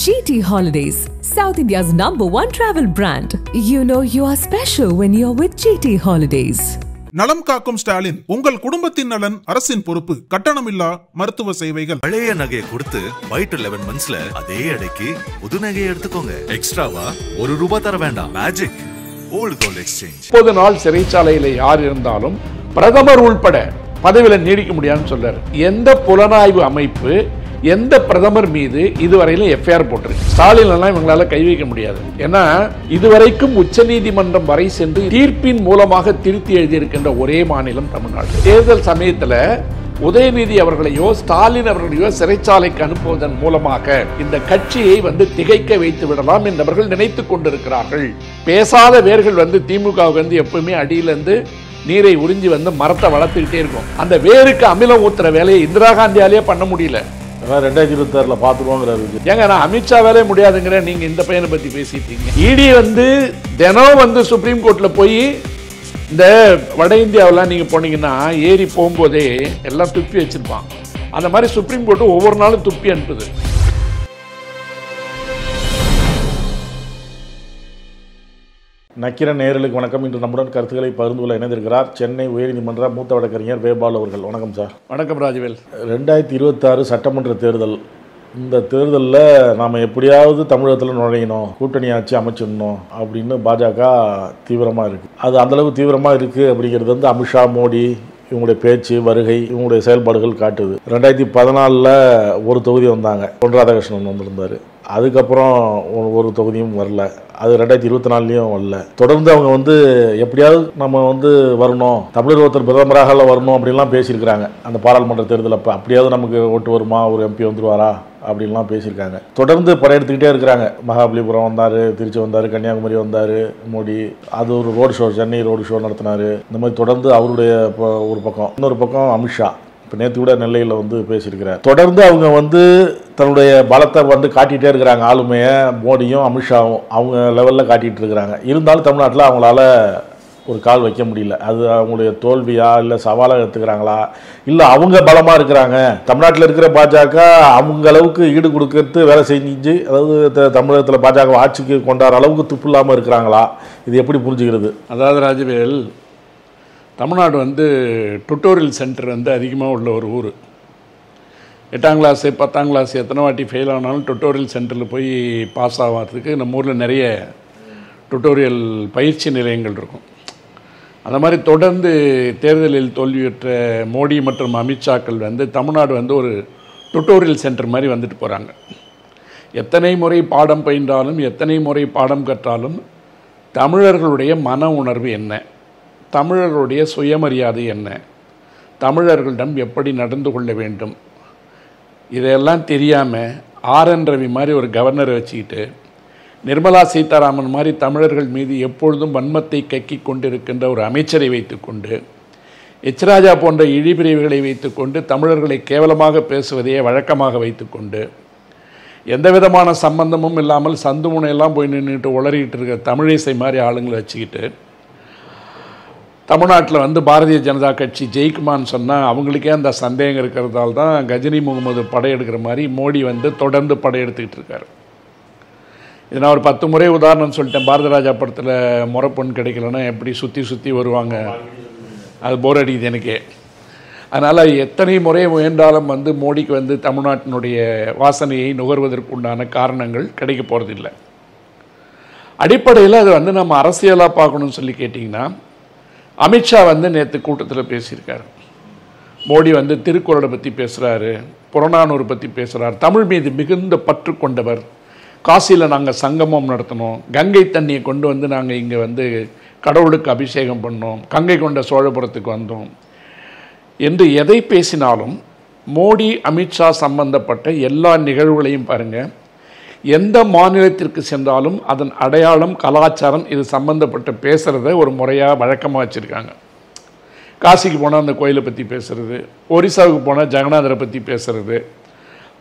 GT Holidays, South India's #1 travel brand. You know you are special when you're with GT Holidays. நலம் காக்கும் ஸ்டாலின், உங்கள் குடும்பத்தின் நலன் அரசின் பொறுப்பு. கட்டணமில்லா மருத்துவ சேவைகள். பழைய நகையை கொடுத்து பை டு 11 monthsல அதே அடைக்கு புது நகையை எடுத்துக்கோங்க. எக்ஸ்ட்ராவா ₹1 தர வேண்டாம். Magic volt gold exchange. 30 நாள் சிறைச்சாலையில் யார் இருந்தாலும் பிரதமர் உள்பட பதவியில் நீடிக்க முடியாதுன்னு சொல்றாரு. எந்த புலனாய்வு அமைப்பு எந்த பிரதமர் மீது இதுவரையிலும் எஃப்ஐஆர் போட்டிருக்கு? ஸ்டாலின் எல்லாம் இவங்களால கை வைக்க முடியாது. ஏன்னா இதுவரைக்கும் உச்சநீதிமன்றம் வரை சென்று தீர்ப்பின் மூலமாக திருத்தி எழுதியிருக்கின்ற ஒரே மாநிலம் தமிழ்நாடு. தேர்தல் சமயத்தில் உதயநிதி அவர்களையோ ஸ்டாலின் அவர்களையோ சிறைச்சாலைக்கு அனுப்புவதன் மூலமாக இந்த கட்சியை திகைக்க வைத்து விடலாம் என்றவர்கள் நினைத்துக் கொண்டிருக்கிறார்கள். பேசாத வேர்கள் திமுக எப்பவுமே அடியிலிருந்து நீரை உறிஞ்சி மரத்தை வளர்த்துக்கிட்டே இருக்கும். அந்த வேருக்கு அமிலம் ஊத்துற வேலையை இந்திரா காந்தியாலேயே பண்ண முடியல. 2026 பார்த்துருவோங்கிறாரு. ஏங்க நான் அமித்ஷா வேலையே முடியாதுங்கிற நீங்க இந்த பையனை பத்தி பேசிட்டீங்க. இடி தினம் சுப்ரீம் கோர்ட்ல போய் இந்த வட இந்தியாவெல்லாம் நீங்க போனீங்கன்னா ஏறி போகும்போதே எல்லாம் துப்பி வச்சிருப்பான். அந்த மாதிரி சுப்ரீம் கோர்ட் ஒவ்வொரு நாளும் துப்பி அனுப்புது. நக்கிர நேயர்களுக்கு வணக்கம். இன்று நம்முடன் கருத்துக்களை பகிர்ந்து கொள்ள இணைந்திருக்கிறார் சென்னை உயர்நீதிமன்ற மூத்த வழக்கறிஞர் வேபால் அவர்கள். வணக்கம் சார். வணக்கம் ராஜவேல். 2026 சட்டமன்ற தேர்தல். இந்த தேர்தலில் நாம் எப்படியாவது தமிழகத்தில் நுழையணும், கூட்டணி ஆட்சி அமைச்சிடணும் அப்படின்னு பாஜக தீவிரமாக இருக்குது. அது அந்தளவுக்கு தீவிரமாக இருக்குது அப்படிங்கிறது அமித்ஷா, மோடி இவங்களுடைய பேச்சு, வருகை, இவங்களுடைய செயல்பாடுகள் காட்டுது. 2014 ஒரு தொகுதி வந்தாங்க, பொன் ராதாகிருஷ்ணன் வந்திருந்தார். அதுக்கப்புறம் ஒரு தொகுதியும் வரல. அது 2024 வரல. தொடர்ந்து அவங்க எப்படியாவது நம்ம வரணும், தமிழர் ஒருத்தர் பிரதமராக வரணும் அப்படின்லாம் பேசியிருக்கிறாங்க. அந்த பாராளுமன்ற தேர்தல் அப்படியாவது நமக்கு ஓட்டு வருமா, ஒரு எம்பி வந்துருவாரா அப்படின்லாம் பேசியிருக்காங்க. தொடர்ந்து படையெடுத்துக்கிட்டே இருக்கிறாங்க. மகாபலிபுரம் வந்தார், திருச்சி வந்தார், கன்னியாகுமரி வந்தார் மோடி. அது ஒரு road show, Chennai road show நடத்தினார். இந்த மாதிரி தொடர்ந்து அவருடைய ஒரு பக்கம், இன்னொரு பக்கம் அமித்ஷா இப்போ நேற்று கூட நெல்லையில் பேசியிருக்கிறார். தொடர்ந்து அவங்க தன்னுடைய பலத்தை காட்டிகிட்டே இருக்கிறாங்க. ஆளுமையை மோடியும் அமித்ஷாவும் அவங்க லெவலில் காட்டிகிட்டு இருக்கிறாங்க. இருந்தாலும் தமிழ்நாட்டில் அவங்களால ஒரு கால் வைக்க முடியல. அது அவங்களுடைய தோல்வியா, இல்லை சவாலாக எடுத்துக்கிறாங்களா, இல்லை அவங்க பலமாக இருக்கிறாங்க? தமிழ்நாட்டில் இருக்கிற பாஜக அவங்க அளவுக்கு ஈடு கொடுக்கறது வேலை செஞ்சு, அதாவது தமிழகத்தில் பாஜக ஆட்சிக்கு கொண்டாடுற அளவுக்கு துப்பு இல்லாமல் இருக்கிறாங்களா? இது எப்படி புரிஞ்சுக்கிறது? அதாவது ராஜவேல், தமிழ்நாடு டுட்டோரியல் சென்டர் அதிகமாக உள்ள ஒரு ஊர். 8ஆம் கிளாஸ் 10ஆம் கிளாஸ் எத்தனை வாட்டி ஃபெயில் ஆனாலும் டுட்டோரியல் சென்டரில் போய் பாஸ் ஆகிறதுக்கு நம்ம ஊரில் நிறைய டுட்டோரியல் பயிற்சி நிலையங்கள் இருக்கும். அந்த மாதிரி தொடர்ந்து தேர்தலில் தோல்வியுற்ற மோடி மற்றும் அமித்ஷாக்கள் தமிழ்நாடு ஒரு டுட்டோரியல் சென்டர் மாதிரி வந்துட்டு போகிறாங்க. எத்தனை முறை பாடம் பயின்றாலும், எத்தனை முறை பாடம் கற்றாலும் தமிழர்களுடைய மன உணர்வு என்ன, தமிழர்களுடைய சுயமரியாதை என்ன, தமிழர்களிடம் எப்படி நடந்து கொள்ள வேண்டும், இதையெல்லாம் தெரியாமல் RN ரவி மாதிரி ஒரு கவர்னரை வச்சுக்கிட்டு, நிர்மலா சீதாராமன் மாதிரி தமிழர்கள் மீது எப்பொழுதும் வன்மத்தை கக்கி கொண்டிருக்கின்ற ஒரு அமைச்சரை வைத்துக்கொண்டு, ராஜா போன்ற இழிபிரிவுகளை வைத்துக்கொண்டு தமிழர்களை கேவலமாக பேசுவதையே வழக்கமாக வைத்துக்கொண்டு, எந்த விதமான சம்பந்தமும் இல்லாமல் சந்து முனையெல்லாம் போய் நின்றுட்டு உளறிக்கிட்டு இருக்கிற தமிழிசை மாதிரி ஆளுங்களை வச்சுக்கிட்டு, தமிழ்நாட்டில் பாரதிய ஜனதா கட்சி ஜெயிக்குமான்னு சொன்னால் அவங்களுக்கே அந்த சந்தேகம் இருக்கிறதால தான் கஜினி முகமது படையெடுக்கிற மாதிரி மோடி தொடர்ந்து படையெடுத்துக்கிட்டு இருக்கார். இது நான் ஒரு 10 முறை உதாரணம் சொல்லிட்டேன். பாரத ராஜா படத்தில் முறைப்பொன் கிடைக்கலன்னா எப்படி சுற்றி சுற்றி வருவாங்க, அது போர் அடிக்குது எனக்கே. அதனால் எத்தனை முறை முயன்றாலும் மோடிக்கு தமிழ்நாட்டினுடைய வாசனையை நுகர்வதற்குண்டான காரணங்கள் கிடைக்க போகிறதில்லை. அடிப்படையில் அது நம்ம அரசியலாக பார்க்கணும்னு சொல்லி கேட்டிங்கன்னா, அமித்ஷா நேற்று கூட்டத்தில் பேசியிருக்காரு. மோடி திருக்குறளை பற்றி பேசுகிறாரு, புறநானூறு பற்றி பேசுகிறார். தமிழ் மீது மிகுந்த பற்று கொண்டவர். காசியில் நாங்கள் சங்கமம் நடத்தினோம், கங்கை தண்ணியை கொண்டு நாங்கள் இங்கே கடவுளுக்கு அபிஷேகம் பண்ணோம், கங்கை கொண்ட சோழபுரத்துக்கு வந்தோம் என்று எதை பேசினாலும் மோடி அமித்ஷா சம்பந்தப்பட்ட எல்லா நிகழ்வுகளையும் பாருங்கள். எந்த மாநிலத்திற்கு சென்றாலும் அதன் அடையாளம், கலாச்சாரம் இது சம்பந்தப்பட்ட பேசுகிறத ஒரு முறையாக வழக்கமாக வச்சுருக்காங்க. காசிக்கு போனால் அந்த கோயிலை பற்றி பேசுகிறது, ஒரிசாவுக்கு போனால் ஜெகநாதரை பற்றி பேசுகிறது,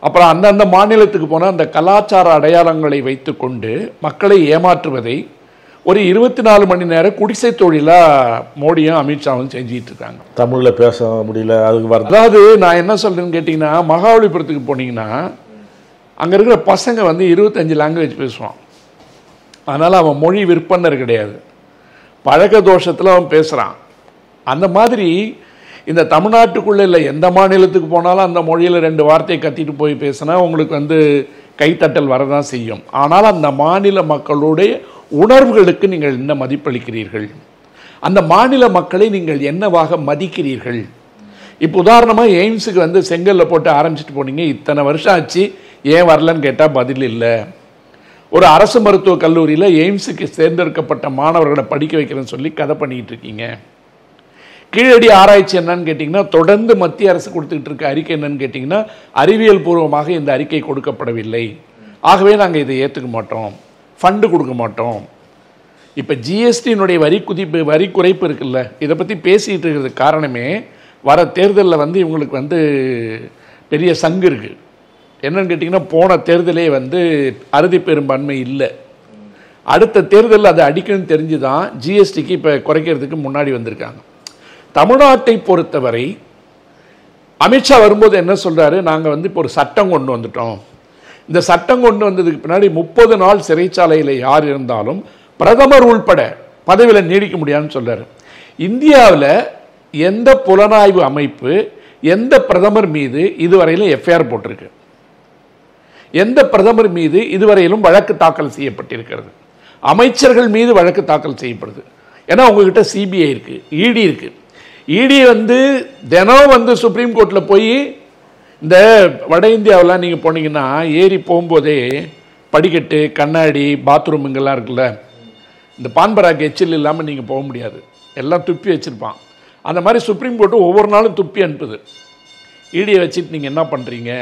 அப்புறம் அந்தந்த மாநிலத்துக்கு போனால் அந்த கலாச்சார அடையாளங்களை வைத்து கொண்டு மக்களை ஏமாற்றுவதை ஒரு 24 மணி நேரம் குடிசை தொழிலாக மோடியும் அமித்ஷாவும் செஞ்சிட்டு இருக்காங்க. தமிழில் பேச முடியல. அதுக்கு அதாவது நான் என்ன சொல்கிறேன்னு கேட்டிங்கன்னா, மகாபலிபுரத்துக்கு போனீங்கன்னா அங்கே இருக்கிற பசங்க வந்து 25 லாங்குவேஜ் பேசுவான். அதனால் அவன் மொழி விற்பனர் கிடையாது, பழக்க தோஷத்தில் அவன் பேசுகிறான். அந்த மாதிரி இந்த தமிழ்நாட்டுக்குள்ளே இல்லை, எந்த மாநிலத்துக்கு போனாலும் அந்த மொழியில் 2 வார்த்தையை கத்திட்டு போய் பேசினா உங்களுக்கு வந்து கைத்தட்டல் வரதான் செய்யும். ஆனால் அந்த மாநில மக்களுடைய உணர்வுகளுக்கு நீங்கள் என்ன மதிப்பளிக்கிறீர்கள், அந்த மாநில மக்களை நீங்கள் என்னவாக மதிக்கிறீர்கள்? இப்போ உதாரணமாக எய்ம்ஸுக்கு வந்து செங்கலில் போட்டு ஆரம்பிச்சுட்டு போனீங்க, இத்தனை வருஷம் ஆச்சு, ஏன் வரலன்னு கேட்டால் பதில் இல்லை. ஒரு அரசு மருத்துவக் கல்லூரியில் எய்ம்ஸுக்கு தேர்ந்தெடுக்கப்பட்ட மாணவர்களை படிக்க வைக்கிறேன்னு சொல்லி கதை பண்ணிக்கிட்டு இருக்கீங்க. கீழடி ஆராய்ச்சி என்னன்னு கேட்டிங்கன்னா, தொடர்ந்து மத்திய அரசு கொடுத்துக்கிட்டு இருக்க அறிக்கை என்னன்னு கேட்டிங்கன்னா, அறிவியல் பூர்வமாக இந்த அறிக்கை கொடுக்கப்படவில்லை, ஆகவே நாங்கள் இதை ஏற்றுக்க மாட்டோம், ஃபண்டு கொடுக்க மாட்டோம். இப்போ ஜிஎஸ்டியினுடைய வரி குறைப்பு இருக்குல்ல, இதை பற்றி பேசிகிட்டு இருக்கிறதுக்கு காரணமே வர தேர்தலில் வந்து இவங்களுக்கு வந்து பெரிய சங்கு இருக்குது. என்னன்னு கேட்டிங்கன்னா, போன தேர்தலே வந்து அறுதி பெரும்பான்மை இல்லை, அடுத்த தேர்தலில் அதை அடிக்கணும்னு தெரிஞ்சு தான் ஜிஎஸ்டிக்கு இப்போ குறைக்கிறதுக்கு முன்னாடி வந்திருக்காங்க. தமிழ்நாட்டை பொறுத்தவரை அமித்ஷா வரும்போது என்ன சொல்கிறாரு, நாங்கள் வந்து இப்போ ஒரு சட்டம் கொண்டு வந்துட்டோம், இந்த சட்டம் கொண்டு வந்ததுக்கு பின்னாடி 30 நாள் சிறைச்சாலையில் யார் இருந்தாலும் பிரதமர் உள்பட பதவியில் நீடிக்க முடியாதுன்னு சொல்கிறார். இந்தியாவில் எந்த புலனாய்வு அமைப்பு எந்த பிரதமர் மீது இதுவரையிலும் எஃப்ஐஆர் போட்டிருக்கு, எந்த பிரதமர் மீது இதுவரையிலும் வழக்கு தாக்கல் செய்யப்பட்டிருக்கிறது? அமைச்சர்கள் மீது வழக்கு தாக்கல் செய்யப்படுது. ஏன்னா உங்ககிட்ட சிபிஐ இருக்குது, இடி இருக்குது. இடி வந்து தினம் வந்து சுப்ரீம் கோர்ட்டில் போய் இந்த வட இந்தியாவெல்லாம் நீங்கள் போனீங்கன்னா ஏறி போகும்போதே படிக்கட்டு கண்ணாடி பாத்ரூமுங்கெல்லாம் இருக்குல்ல, இந்த பான்பராக்கு எச்சில் இல்லாமல் நீங்கள் போக முடியாது, எல்லாம் துப்பி வச்சுருப்பான். அந்த மாதிரி சுப்ரீம் கோர்ட்டு ஒவ்வொரு நாளும் துப்பி அனுப்புது. இடியை வச்சுட்டு நீங்கள் என்ன பண்ணுறீங்க,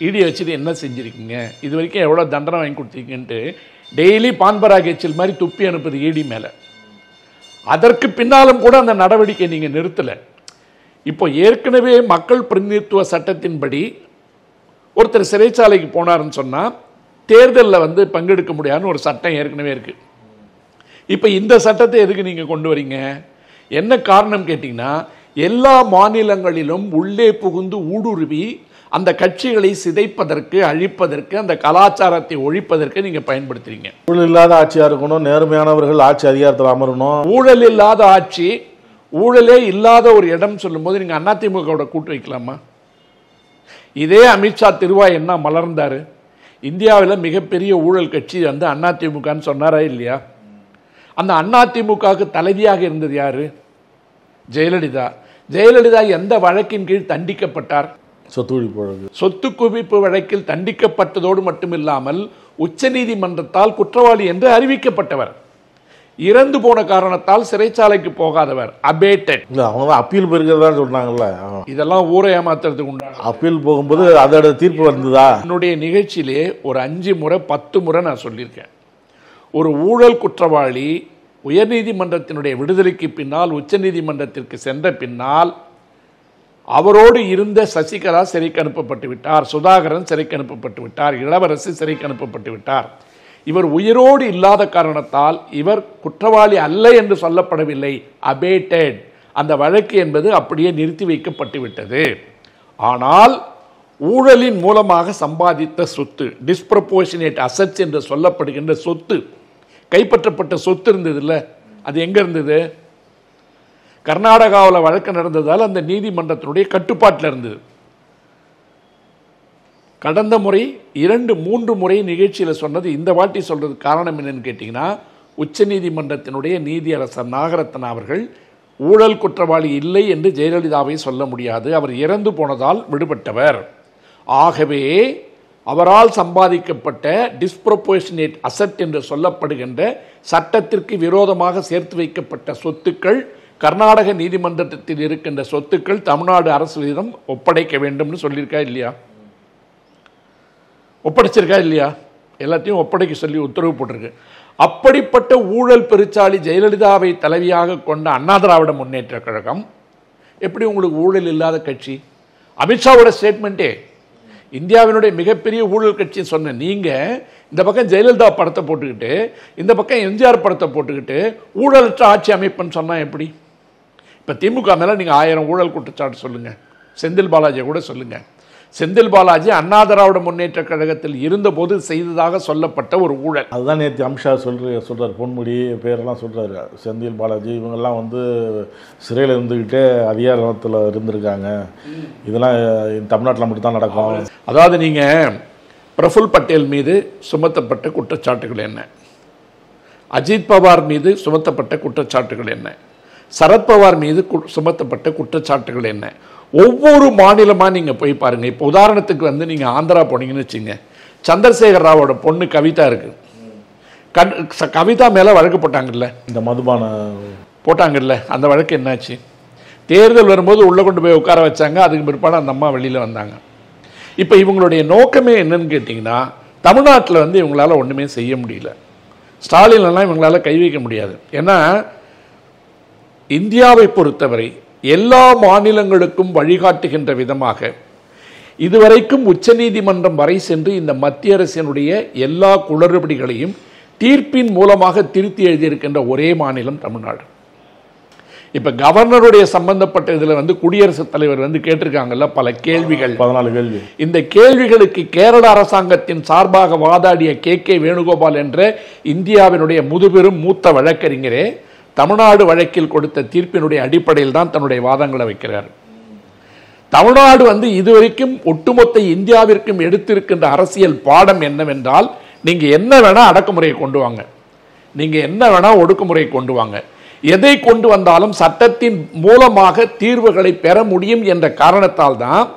இடியை வச்சுட்டு என்ன செஞ்சுருக்கீங்க, இது வரைக்கும் எவ்வளோ தண்டனை வாங்கி கொடுத்துருக்கீங்கன்ட்டு டெய்லி பான்பராக்கு எச்சில் மாதிரி துப்பி அனுப்புது இடி மேலே. அதற்கு பின்னாலும் கூட அந்த நடவடிக்கை நீங்கள் நிறுத்தலை. இப்போ ஏற்கனவே மக்கள் பிரதிநிதித்துவ சட்டத்தின்படி ஒருத்தர் சிறைச்சாலைக்கு போனாருன்னு சொன்னால் தேர்தலில் வந்து பங்கெடுக்க முடியாதுன்னு ஒரு சட்டம் ஏற்கனவே இருக்குது. இப்போ இந்த சட்டத்தை எதுக்கு நீங்கள் கொண்டு வரீங்க? என்ன காரணம் கேட்டிங்கன்னா, எல்லா மாநிலங்களிலும் உள்ளே புகுந்து ஊடுருவி அந்த கட்சிகளை சிதைப்பதற்கு, அழிப்பதற்கு, அந்த கலாச்சாரத்தை ஒழிப்பதற்கு நீங்கள் பயன்படுத்துறீங்க. ஊழல் இல்லாத ஆட்சியாக இருக்கணும், நேர்மையானவர்கள் ஆட்சி அதிகாரத்தில் அமரணும். ஊழல் இல்லாத ஆட்சி, ஊழலே இல்லாத ஒரு இடம் சொல்லும்போது நீங்கள் அதிமுகவோட கூட்டு வைக்கலாமா? இதே அமித்ஷா திருவாய் என்ன மலர்ந்தார், இந்தியாவில் மிகப்பெரிய ஊழல் கட்சி வந்து அதிமுகன்னு சொன்னாரா இல்லையா? அந்த அதிமுகவுக்கு தலைவியாக இருந்தது யாரு? ஜெயலலிதா. ஜெயலலிதா எந்த வழக்கின் கீழ் தண்டிக்கப்பட்டார்? சொத்து குவிப்பு வழக்கில் தண்டிக்கப்பட்டதோடு மட்டுமில்லாமல் உச்சநீதிமன்றத்தால் குற்றவாளி என்று அறிவிக்கப்பட்டவர். இறந்து போன காரணத்தால் சிறைச்சாலைக்கு போகாதவர், அபேட்டட். அவங்க அப்பீல் போயிருக்கிறதா சொன்னாங்கல்ல, இதெல்லாம் ஊரை ஏமாத்துறதுக்கு உண்டான. அப்பீல் போகும்போது அதோட தீர்ப்பு வந்ததா? என்னுடைய நிகழ்ச்சியிலே ஒரு 5 முறை 10 முறை நான் சொல்லியிருக்கேன், ஒரு ஊழல் குற்றவாளி உயர்நீதிமன்றத்தினுடைய விடுதலைக்கு பின்னால் உச்சநீதிமன்றத்திற்கு சென்ற பின்னால் அவரோடு இருந்த சசிகலா சிறைக்கு அனுப்பப்பட்டு விட்டார், சுதாகரன் சிறைக்கு அனுப்பப்பட்டு விட்டார், இளவரசி சிறைக்கு அனுப்பப்பட்டு விட்டார். இவர் உயிரோடு இல்லாத காரணத்தால் இவர் குற்றவாளி அல்ல என்று சொல்லப்படவில்லை, அபேட்டட். அந்த வழக்கு என்பது அப்படியே நிறுத்தி வைக்கப்பட்டு விட்டது. ஆனால் ஊழலின் மூலமாக சம்பாதித்த சொத்து, டிஸ்ப்ரப்போர்ஷனேட் அசெட்ஸ் என்று சொல்லப்படுகின்ற சொத்து, கைப்பற்றப்பட்ட சொத்து இருந்தது இல்லை, அது எங்கே இருந்தது? கர்நாடகாவில் வழக்கு நடந்ததால் அந்த நீதிமன்றத்தினுடைய கட்டுப்பாட்டில் இருந்தது. கடந்த முறை 2-3 முறை நிகழ்ச்சியில் சொன்னது, இந்த வாட்டி சொல்றது காரணம் என்னன்னு கேட்டிங்கன்னா, உச்சநீதிமன்றத்தினுடைய நீதியரசர் நாகரத்னா அவர்கள் ஊழல் குற்றவாளி இல்லை என்று ஜெயலலிதாவை சொல்ல முடியாது, அவர் இறந்து போனதால் விடுபட்டவர். ஆகவே அவரால் சம்பாதிக்கப்பட்ட டிஸ்ப்ரப்போர்ஷனேட் அசெட் என்று சொல்லப்படுகின்ற சட்டத்திற்கு விரோதமாக சேர்த்து வைக்கப்பட்ட சொத்துக்கள், கர்நாடக நீதிமன்றத்தில் இருக்கின்ற சொத்துக்கள் தமிழ்நாடு அரசிடம் ஒப்படைக்க வேண்டும்னு சொல்லியிருக்கா இல்லையா? ஒப்படைச்சிருக்கா இல்லையா? எல்லாத்தையும் ஒப்படைக்க சொல்லி உத்தரவு போட்டிருக்கு. அப்படிப்பட்ட ஊழல் பெருச்சாளி ஜெயலலிதாவை தலைவியாக கொண்ட அண்ணா திராவிட முன்னேற்ற கழகம் எப்படி உங்களுக்கு ஊழல் இல்லாத கட்சி? அமித்ஷாவோட ஸ்டேட்மெண்ட்டே இந்தியாவினுடைய மிகப்பெரிய ஊழல் கட்சி சொன்ன நீங்கள் இந்த பக்கம் ஜெயலலிதா படத்தை போட்டுக்கிட்டு இந்த பக்கம் எம்ஜிஆர் படத்தை போட்டுக்கிட்டு ஊழலற்ற ஆட்சி அமைப்புன்னு சொன்னால் எப்படி? இப்போ திமுக மேலே நீங்கள் 1000 ஊழல் குற்றச்சாட்டு சொல்லுங்கள், செந்தில் பாலாஜியை கூட சொல்லுங்கள், செந்தில் பாலாஜி அண்ணா திராவிட முன்னேற்ற கழகத்தில் இருந்தபோது செய்ததாக சொல்லப்பட்ட ஒரு ஊழல். அதுதான் நேற்று அமித்ஷா சொல்கிறார், பொன்முடி பேரெல்லாம் சொல்கிறாரு. செந்தில் பாலாஜி இவங்கெல்லாம் வந்து சிறையில் இருந்துக்கிட்டே அதிகாரத்தில் இருந்திருக்காங்க, இதெல்லாம் தமிழ்நாட்டில் மட்டும்தான் நடக்கும். அதாவது நீங்கள் பிரஃபுல் பட்டேல் மீது சுமத்தப்பட்ட குற்றச்சாட்டுகள் என்ன, அஜித் பவார் மீது சுமத்தப்பட்ட குற்றச்சாட்டுகள் என்ன, சரத்பவார் மீது சுமத்தப்பட்ட குற்றச்சாட்டுகள் என்ன, ஒவ்வொரு மாநிலமாக நீங்கள் போய் பாருங்கள். இப்போ உதாரணத்துக்கு வந்து நீங்கள் ஆந்திரா போனீங்கன்னு வச்சுங்க, சந்திரசேகர் ராவோட பொண்ணு கவிதா இருக்குது. கவிதா மேலே வழக்கு போட்டாங்கல்ல, இந்த மதுபான போட்டாங்கல்ல, அந்த வழக்கு என்னாச்சு? தேர்தல் வரும்போது உள்ளே கொண்டு போய் உட்கார வச்சாங்க, அதுக்கு பிற்பாடு அந்த அம்மா வெளியில் வந்தாங்க. இப்போ இவங்களுடைய நோக்கமே என்னன்னு கேட்டிங்கன்னா, தமிழ்நாட்டில் வந்து இவங்களால் ஒன்றுமே செய்ய முடியல. ஸ்டாலின்லாம் இவங்களால் கை வைக்க முடியாது. ஏன்னா இந்தியாவை பொறுத்தவரை எல்லா மாநிலங்களுக்கும் வழிகாட்டுகின்ற விதமாக இதுவரைக்கும் உச்சநீதிமன்றம் வரை சென்று இந்த மத்திய அரசினுடைய எல்லா குளறுபடிகளையும் தீர்ப்பின் மூலமாக திருத்தி எழுதியிருக்கின்ற ஒரே மாநிலம் தமிழ்நாடு. இப்போ கவர்னருடைய சம்பந்தப்பட்ட இதில் வந்து குடியரசுத் தலைவர் வந்து கேட்டிருக்காங்கல்ல பல கேள்விகள், 14 கேள்வி. இந்த கேள்விகளுக்கு கேரள அரசாங்கத்தின் சார்பாக வாதாடிய கே வேணுகோபால் என்ற இந்தியாவினுடைய முதுபெரும் மூத்த வழக்கறிஞரே தமிழ்நாடு வழக்கில் கொடுத்த தீர்ப்பினுடைய அடிப்படையில் தான் தன்னுடைய வாதங்களை வைக்கிறார். தமிழ்நாடு வந்து இதுவரைக்கும் ஒட்டுமொத்த இந்தியாவிற்கும் எடுத்திருக்கின்ற அரசியல் பாடம் என்னவென்றால், நீங்க என்ன வேணா அடக்குமுறையை கொண்டு வாங்க, நீங்க என்ன வேணா ஒடுக்குமுறையை கொண்டு வாங்க, எதை கொண்டு வந்தாலும் சட்டத்தின் மூலமாக தீர்வுகளை பெற முடியும் என்ற காரணத்தால் தான்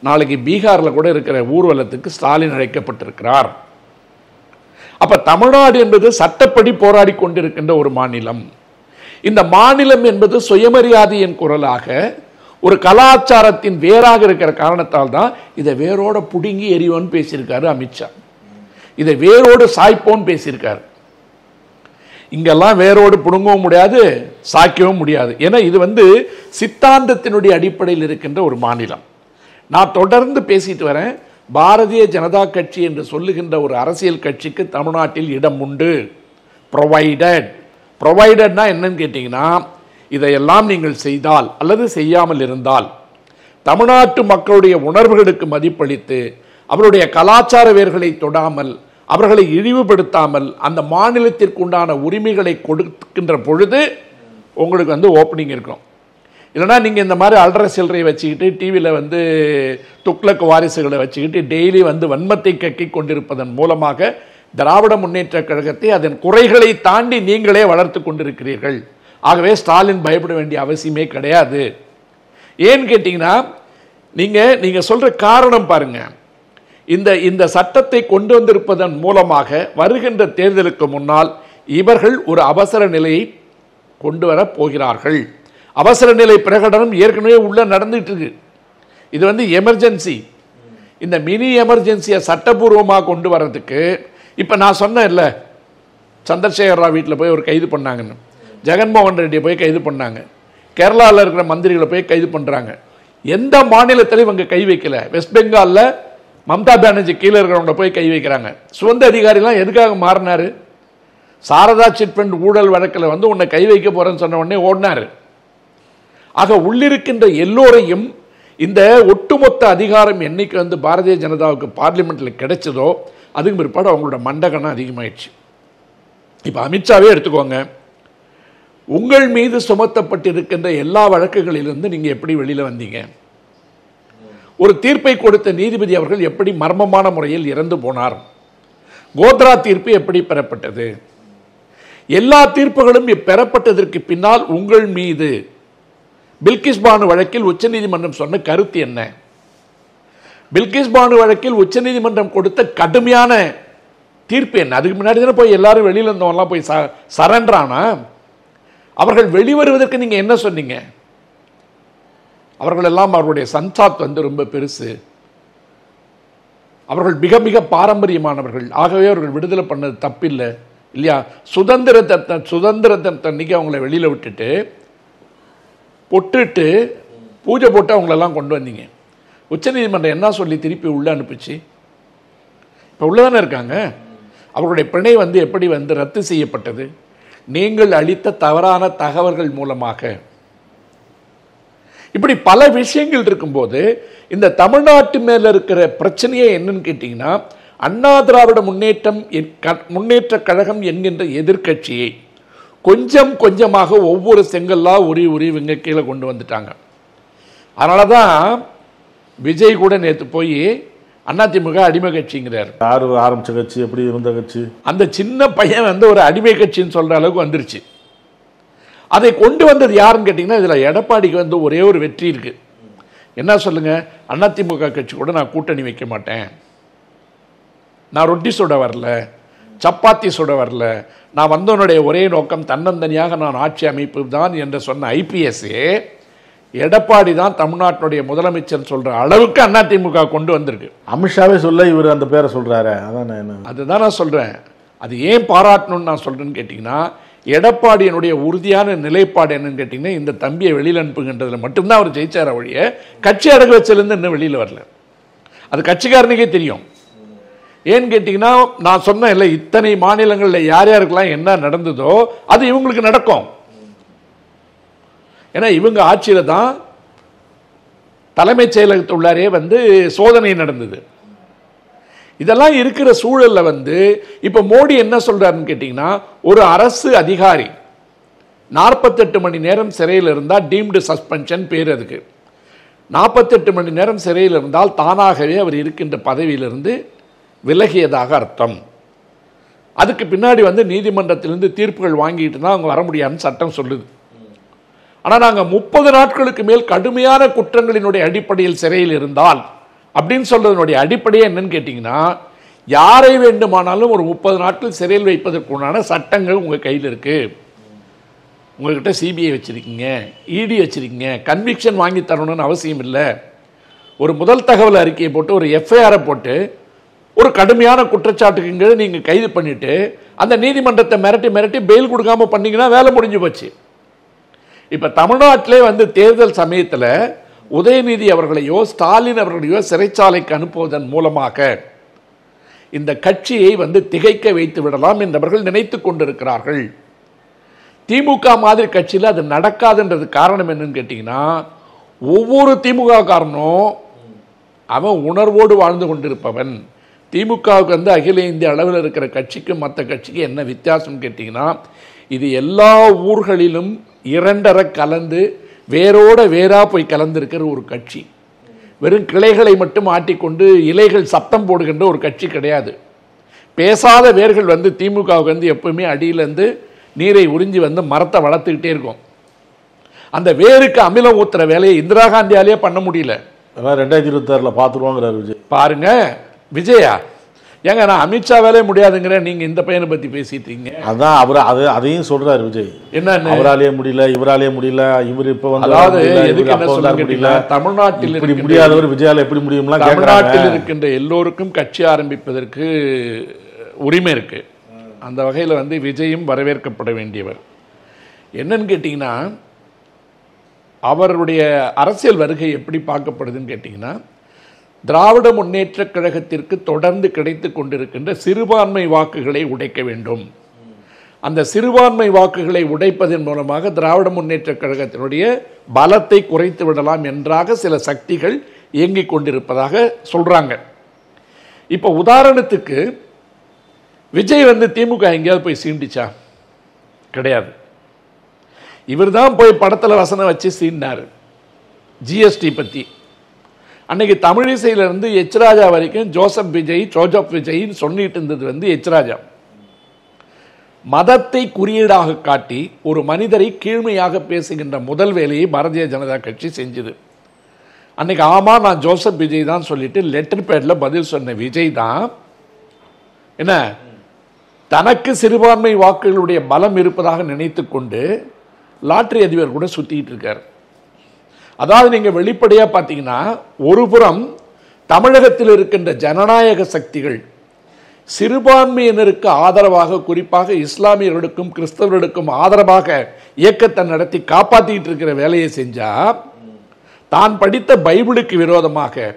நாளைக்கு பீகாரில் கூட இருக்கிற ஊர்வலத்துக்கு ஸ்டாலின் அழைக்கப்பட்டிருக்கிறார். அப்ப தமிழ்நாடு என்பது சட்டப்படி போராடி கொண்டிருக்கின்ற ஒரு மாநிலம். இந்த மாநிலம் என்பது சுயமரியாதையின் குரலாக ஒரு கலாச்சாரத்தின் வேறாக இருக்கிற காரணத்தால் தான் இதை வேரோட புடுங்கி எறிவோன்னு பேசியிருக்காரு அமித்ஷா. இதை வேரோடு சாய்ப்போன்னு பேசியிருக்காரு. இங்கெல்லாம் வேரோடு புடுங்கவும் முடியாது, சாய்க்கவும் முடியாது. ஏன்னா இது வந்து சித்தாந்தத்தினுடைய அடிப்படையில் இருக்கின்ற ஒரு மாநிலம். நான் தொடர்ந்து பேசிட்டு வரேன், பாரதிய ஜனதா கட்சி என்று சொல்லுகின்ற ஒரு அரசியல் கட்சிக்கு தமிழ்நாட்டில் இடம் உண்டு. ப்ரொவைடட்னா என்னன்னு கேட்டிங்கன்னா, இதையெல்லாம் நீங்கள் செய்தால் அல்லது செய்யாமல் இருந்தால் தமிழ்நாட்டு மக்களுடைய உணர்வுகளுக்கு மதிப்பளித்து அவருடைய கலாச்சார வேர்களை தொடாமல் அவர்களை இழிவுபடுத்தாமல் அந்த மாநிலத்திற்கு உண்டான உரிமைகளை கொடுக்கின்ற பொழுது உங்களுக்கு வந்து ஓப்பனிங் இருக்கும். இல்லைனா நீங்கள் இந்த மாதிரி அல்ற சில்லறை வச்சுக்கிட்டு டிவியில் வந்து துக்ளக் வாரிசுகளை வச்சுக்கிட்டு டெய்லி வந்து வன்மத்தை கக்கி கொண்டிருப்பதன் மூலமாக திராவிட முன்னேற்ற கழகத்தை அதன் குறைகளை தாண்டி நீங்களே வளர்த்து கொண்டிருக்கிறீர்கள். ஆகவே ஸ்டாலின் பயப்பட வேண்டிய அவசியமே கிடையாது. ஏன்னு கேட்டிங்கன்னா, நீங்கள் சொல்கிற காரணம் பாருங்க, இந்த சட்டத்தை கொண்டு வந்திருப்பதன் மூலமாக வருகின்ற தேர்தலுக்கு முன்னால் இவர்கள் ஒரு அவசர நிலையை கொண்டு வர போகிறார்கள். அவசர நிலை பிரகடனம் ஏற்கனவே உள்ள நடந்துட்டு இருக்கு. இது வந்து எமர்ஜென்சி. இந்த மினி எமர்ஜென்சியை சட்டபூர்வமாக கொண்டு வர்றதுக்கு இப்போ நான் சொன்னேன் இல்லை, சந்திரசேகர் ராவ் வீட்டில் போய் ஒரு கைது பண்ணாங்கன்னு, ஜெகன்மோகன் ரெட்டியை போய் கைது பண்ணாங்க, கேரளாவில் இருக்கிற மந்திரிகளை போய் கைது பண்ணுறாங்க. எந்த மாநிலத்திலையும் இவங்க கை வைக்கல. வெஸ்ட் பெங்காலில் மம்தா பானர்ஜி கீழே இருக்கிறவங்கள போய் கை வைக்கிறாங்க. சுதந்திர அதிகாரிலாம் எதுக்காக மாறினாரு? சாரதா சிட்ஃபண்ட் ஊழல் வழக்கில் வந்து உன்னை கை வைக்க போறேன்னு சொன்ன உடனே ஓடினாரு. ஆக உள்ளிருக்கின்ற எல்லோரையும் இந்த ஒட்டுமொத்த அதிகாரம் என்னைக்கு வந்து பாரதிய ஜனதாவுக்கு பார்லிமெண்ட்ல கிடைச்சதோ அதுக்கு பிற்பாடு அவங்களோட மண்டகனம் அதிகமாயிடுச்சு. இப்போ அமித்ஷாவே எடுத்துக்கோங்க, உங்கள் மீது சுமத்தப்பட்டிருக்கின்ற எல்லா வழக்குகளிலிருந்து நீங்க எப்படி வெளியில வந்தீங்க? ஒரு தீர்ப்பை கொடுத்த நீதிபதி அவர்கள் எப்படி மர்மமான முறையில் இறந்து போனார்? கோத்ரா தீர்ப்பு எப்படி பெறப்பட்டது? எல்லா தீர்ப்புகளும் பெறப்பட்டதற்கு பின்னால் உங்கள் மீது பில்கிஸ் பானு வழக்கில் உச்சநீதிமன்றம் சொன்ன கருத்து என்ன? பில்கிஸ் பானு வழக்கில் உச்சநீதிமன்றம் கொடுத்த கடுமையான தீர்ப்பு என்ன? அதுக்கு முன்னாடி தானே போய் எல்லாரும் வெளியில இருந்தவங்கலாம் போய் சரண்டரானா? அவர்கள் வெளிவருவதற்கு நீங்க என்ன சொன்னீங்க? அவர்கள் எல்லாம் அவருடைய சன்சாத் வந்து ரொம்ப பெருசு, அவர்கள் மிக மிக பாரம்பரியமானவர்கள், ஆகவே அவர்கள் விடுதலை பண்ணது தப்பில்லை இல்லையா? சுதந்திரத்தை அன்னைக்கு அவங்கள வெளியில விட்டுட்டு பொட்டுட்டு பூஜை போட்டு அவங்களெல்லாம் கொண்டு வந்தீங்க. உச்சநீதிமன்றம் என்ன சொல்லி திருப்பி உள்ள அனுப்பிச்சு? இப்போ உள்ளதானே இருக்காங்க. அவர்களுடைய பிணை வந்து எப்படி வந்து ரத்து செய்யப்பட்டது? நீங்கள் அளித்த தவறான தகவல்கள் மூலமாக. இப்படி பல விஷயங்கள் இருக்கும்போது இந்த தமிழ்நாட்டு மேல இருக்கிற பிரச்சனையே என்னன்னு கேட்டீங்கன்னா, அண்ணா திராவிட முன்னேற்ற கழகம் என்கின்ற எதிர்க்கட்சியை கொஞ்சம் கொஞ்சமாக ஒவ்வொரு செங்கல்லா உரி இவங்க கீழே கொண்டு வந்துட்டாங்க. அதனால தான் விஜய் கூட நேற்று போய் அதிமுக அடிமை கட்சிங்கிறார். யார் ஆரம்பிச்ச கட்சி, எப்படி இருந்த கட்சி, அந்த சின்ன பையன் வந்து ஒரு அடிமை கட்சின்னு சொல்ற அளவுக்கு வந்துருச்சு. அதை கொண்டு வந்தது யாருன்னு கேட்டீங்கன்னா, இதுல எடப்பாடிக்கு வந்து ஒரே ஒரு வெற்றி இருக்கு. என்ன சொல்லுங்க, அதிமுக கட்சி கூட நான் கூட்டணி வைக்க மாட்டேன், நான் ரொட்டி சுட வரல, சப்பாத்தி சுட வரல, நான் வந்தவனுடைய ஒரே நோக்கம் தன்னந்தனியாக நான் ஆட்சி அமைப்பு தான் என்று சொன்ன ஐபிஎஸ்ஏ எடப்பாடி தான் தமிழ்நாட்டினுடைய முதலமைச்சர் சொல்ற அளவுக்கு அதிமுக கொண்டு வந்திருக்கு. அமித்ஷாவே சொல்ல இவர் அந்த பேரை சொல்றாரு. அதுதான் நான் சொல்றேன். அது ஏன் பாராட்டணும்னு நான் சொல்றேன்னு கேட்டீங்கன்னா, எடப்பாடியினுடைய உறுதியான நிலைப்பாடு என்னன்னு கேட்டீங்கன்னா, இந்த தம்பியை வெளியில் அனுப்புகின்றதுல மட்டும்தான் அவர் ஜெயிச்சார ஒழிய கட்சி அடகு வச்சிலிருந்து இன்னும் வெளியில் வரல. அது கட்சிக்காரனுக்கே தெரியும். ஏன்னு கேட்டீங்கன்னா, நான் சொன்னேன் இல்லை, இத்தனை மாநிலங்களில் யார் யாருக்கெல்லாம் என்ன நடந்ததோ அது இவங்களுக்கு நடக்கும். ஏன்னா இவங்க ஆட்சியில தான் தலைமைச் செயலகத்துள்ளாரே வந்து சோதனை நடந்தது. இதெல்லாம் இருக்கிற சூழல்ல வந்து இப்ப மோடி என்ன சொல்றாருன்னு கேட்டீங்கன்னா, ஒரு அரசு அதிகாரி 48 மணி நேரம் சிறையில் இருந்தால் டீம்டு சஸ்பென்ஷன் பேர். அதுக்கு 48 மணி நேரம் சிறையில் இருந்தால் தானாகவே அவர் இருக்கின்ற பதவியிலிருந்து விலகியதாக அர்த்தம். அதுக்கு பின்னாடி வந்து நீதிமன்றத்திலிருந்து தீர்ப்புகள் வாங்கிட்டு தான் அவங்க வர முடியாதுன்னு சட்டம் சொல்லுது. ஆனால் நாங்கள் 30 நாட்களுக்கு மேல் கடுமையான குற்றங்களினுடைய அடிப்படையில் சிறையில் இருந்தால் அப்படின்னு சொல்றதனுடைய அடிப்படையே என்னன்னு கேட்டீங்கன்னா, யாரை வேண்டுமானாலும் ஒரு 30 நாட்கள் சிறையில் வைப்பதற்குண்டான சட்டங்கள் உங்க கையில் இருக்கு. உங்ககிட்ட சிபிஐ வச்சிருக்கீங்க, இடி வச்சிருக்கீங்க, கன்விக்ஷன் வாங்கி தரணும்னு அவசியம் இல்லை. ஒரு முதல் தகவல் அறிக்கையை போட்டு ஒரு எஃப்ஐஆரை போட்டு ஒரு கடுமையான குற்றச்சாட்டுக்கு நீங்க கைது பண்ணிட்டு அந்த நீதிமன்றத்தை மிரட்டி மிரட்டி பெயில் கொடுக்காம பண்ணீங்கன்னா வேலை முடிஞ்சு போச்சு. இப்ப தமிழ்நாட்டிலே வந்து தேர்தல் சமயத்தில் உதயநிதி அவர்களையோ ஸ்டாலின் அவர்களையோ சிறைச்சாலைக்கு அனுப்புவதன் மூலமாக இந்த கட்சியை வந்து திகைக்க வைத்து விடலாம் என்றவர்கள் நினைத்து கொண்டிருக்கிறார்கள். திமுக மாதிரி கட்சியில் அது நடக்காதுன்றது காரணம் என்னன்னு கேட்டீங்கன்னா, ஒவ்வொரு திமுக காரனும் அவன் உணர்வோடு வாழ்ந்து கொண்டிருப்பவன். திமுகவுக்கு வந்து அகில இந்திய அளவில் இருக்கிற கட்சிக்கும் மற்ற கட்சிக்கு என்ன வித்தியாசம் கேட்டீங்கன்னா, இது எல்லா ஊர்களிலும் இரண்டரை கலந்து வேரோட வேறா போய் கலந்திருக்கிற ஒரு கட்சி. வெறும் கிளைகளை மட்டும் ஆட்டிக்கொண்டு இலைகள் சத்தம் போடுகின்ற ஒரு கட்சி கிடையாது. பேசாத வேர்கள் வந்து திமுகவுக்கு வந்து எப்பவுமே அடியிலேருந்து நீரை உறிஞ்சி வந்து மரத்தை வளர்த்துக்கிட்டே இருக்கும். அந்த வேருக்கு அமிலம் ஊத்துற வேலையை இந்திரா காந்தியாலேயே பண்ண முடியல. 2026 பார்த்துருவாங்கிறார் விஜய். பாருங்க விஜயா, ஏங்க நான் அமித்ஷா வேலையே முடியாதுங்கிற நீங்க இந்த பையனை பத்தி பேசிட்டு இருக்கீங்க. அதான் அவர் அதையும் சொல்றாரு விஜய். என்ன அவராலே முடியல, இவராலே முடியல, இவர் இப்ப வந்து அதாவது எதுக்கு என்ன சொல்லுங்க, தமிழ்நாட்டில் இப்படி முடியாதவர் விஜயால எப்படி முடியும்லாம் தமிழ்நாட்டில் இருக்கின்ற எல்லோருக்கும் கட்சி ஆரம்பிப்பதற்கு உரிமை இருக்கு. அந்த வகையில் வந்து விஜயும் வரவேற்கப்பட வேண்டியவர். என்னன்னு கேட்டீங்கன்னா, அவருடைய அரசியல் வருகை எப்படி பார்க்கப்படுதுன்னு கேட்டீங்கன்னா, திராவிட முன்னேற்ற கழகத்திற்கு தொடர்ந்து கிடைத்து கொண்டிருக்கின்ற சிறுபான்மை வாக்குகளை உடைக்க வேண்டும். அந்த சிறுபான்மை வாக்குகளை உடைப்பதன் மூலமாக திராவிட முன்னேற்ற கழகத்தினுடைய பலத்தை குறைத்து விடலாம் என்றாக சில சக்திகள் இயங்கிக் கொண்டிருப்பதாக சொல்றாங்க. இப்ப உதாரணத்துக்கு விஜய் வந்து திமுக எங்கேயாவது போய் சீண்டிச்சா? கிடையாது. இவர் தான் போய் படத்தில் வசனம் வச்சு சீண்டாரு. ஜிஎஸ்டி பற்றி அன்னைக்கு தமிழிசையிலிருந்து எச்ராஜா வரைக்கும் ஜோசப் விஜய் சொல்லிட்டு இருந்தது வந்து எச்ராஜா. மதத்தை குறியீடாக காட்டி ஒரு மனிதரை கீழ்மையாக பேசுகின்ற முதல் வேலையை பாரதிய ஜனதா கட்சி செஞ்சது. அன்னைக்கு ஆமா நான் ஜோசப் விஜய் தான் சொல்லிட்டு லெட்டர் பேட்ல பதில் சொன்ன விஜய் தான் என்ன தனக்கு சிறுபான்மை வாக்குகளுடைய பலம் இருப்பதாக நினைத்து கொண்டு லாட்டரி அதிபர் கூட சுத்திட்டு இருக்கார். அதாவது நீங்க வெளிப்படையா பார்த்தீங்கன்னா, ஒரு புறம் தமிழகத்தில் இருக்கின்ற ஜனநாயக சக்திகள் சிறுபான்மையினருக்கு ஆதரவாக, குறிப்பாக இஸ்லாமியர்களுக்கும் கிறிஸ்தவர்களுக்கும் ஆதரவாக இயக்கத்தை நடத்தி காப்பாற்றிட்டு இருக்கிற வேலையை செஞ்சா, தான் படித்த பைபிளுக்கு விரோதமாக,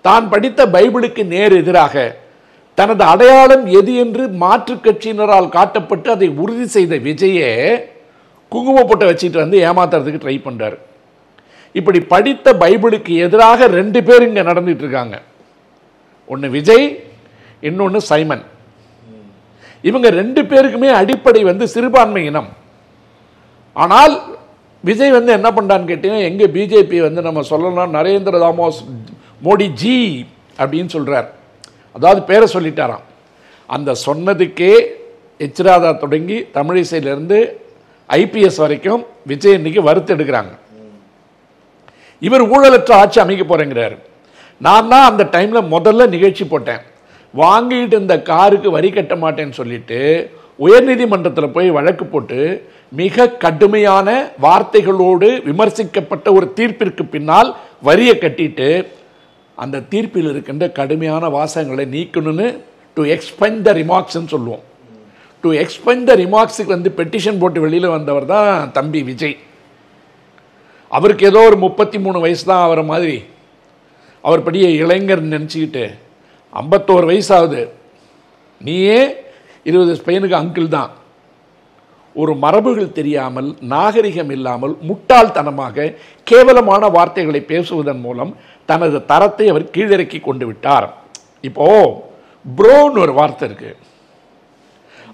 தான் படித்த பைபிளுக்கு நேர் எதிராக தனது அடையாளம் எது என்று மாற்று கட்சியினரால் காட்டப்பட்டு அதை உறுதி செய்த விஜயே குங்குமப்பொட்டை வச்சுட்டு வந்து ஏமாத்துறதுக்கு ட்ரை பண்றாரு. இப்படி படித்த பைபிளுக்கு எதிராக 2 பேர் இங்க நடந்துட்டு இருக்காங்க. ஒன்னு விஜய், இன்னொன்னு சைமன். இவங்க 2 பேருக்குமே அடிப்படை சிறுபான்மை இனம். ஆனால் விஜய் என்ன பண்றான்னு கேட்டீங்கன்னா, எங்க பிஜேபி நம்ம சொல்லலாம் நரேந்திர தாமோஸ் மோடி ஜி அப்படின்னு சொல்றார். அதாவது பேரை சொல்லிட்டாராம். அந்த சொன்னதுக்கே எச்ராதா தொடங்கி தமிழிசையிலிருந்து ஐபிஎஸ் வரைக்கும் விஜய் இன்னைக்கு வறுத்து எடுக்கிறாங்க. இவர் ஊழலற்ற ஆட்சி அமைக்க போறேங்கிறாரு. நான் தான் அந்த டைம்ல முதல்ல நிகழ்ச்சி போட்டேன். வாங்கிட்டு இந்த காருக்கு வரி கட்ட மாட்டேன்னு சொல்லிட்டு உயர்நீதிமன்றத்தில் போய் வழக்கு போட்டு மிக கடுமையான வார்த்தைகளோடு விமர்சிக்கப்பட்ட ஒரு தீர்ப்பிற்கு பின்னால் வரியை கட்டிட்டு அந்த தீர்ப்பில் இருக்கின்ற கடுமையான வாசகங்களை நீக்கணும்னு டு எக்ஸ்பெண்ட் த ரிமார்க்ஸ்ன்னு சொல்லுவோம். டு எக்ஸ்பெண்ட் த ரிமார்க்ஸுக்கு பெட்டிஷன் போட்டு வெளியில் வந்தவர் தான் தம்பி விஜய். அவருக்கு ஏதோ ஒரு 33 வயசு தான் அவரை மாதிரி. அவர் படிய இளைஞர் நினச்சிக்கிட்டு 51 வயசாகுது, நீயே 20 ஸ்பெயினுக்கு அங்கிள் தான். ஒரு மரபுகள் தெரியாமல், நாகரிகம் இல்லாமல், முட்டாள்தனமாக கேவலமான வார்த்தைகளை பேசுவதன் மூலம் தனது தரத்தை அவர் கீழிறக்கி கொண்டு விட்டார். இப்போ ப்ரோன்னு ஒரு வார்த்தை இருக்கு.